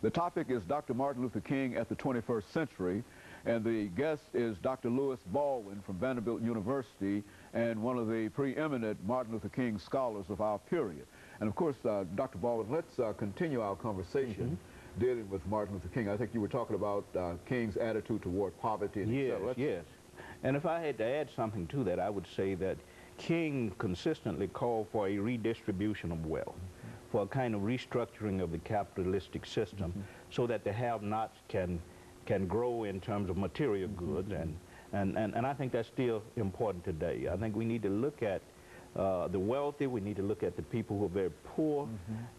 The topic is Dr. Martin Luther King at the 21st century, and the guest is Dr. Baldwin from Vanderbilt University and one of the preeminent Martin Luther King scholars of our period. And of course, Dr. Baldwin, let's continue our conversation dealing with Martin Luther King. I think you were talking about King's attitude toward poverty. And yes. And if I had to add something to that, I would say that King consistently called for a redistribution of wealth, for a kind of restructuring of the capitalistic system, so that the have-nots can grow in terms of material goods, and I think that's still important today. I think we need to look at the wealthy, we need to look at the people who are very poor,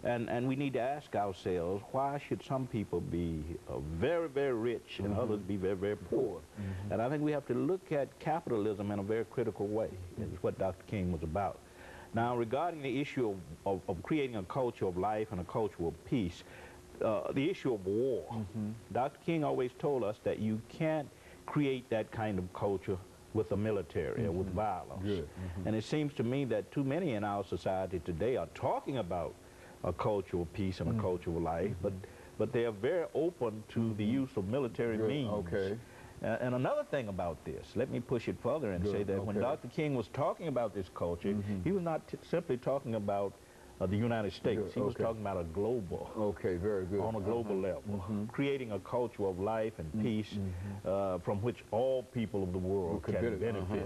and we need to ask ourselves, why should some people be very, very rich and others be very, very poor? And I think we have to look at capitalism in a very critical way, is what Dr. King was about. Now, regarding the issue of creating a culture of life and a culture of peace, the issue of war, Dr. King always told us that you can't create that kind of culture with the military or with violence. And it seems to me that too many in our society today are talking about a culture of peace and a culture of life, but they are very open to the use of military means. And another thing about this, let me push it further and say that when Dr. King was talking about this culture, he was not simply talking about the United States. He was talking about a global, on a global level, creating a culture of life and peace from which all people of the world can benefit.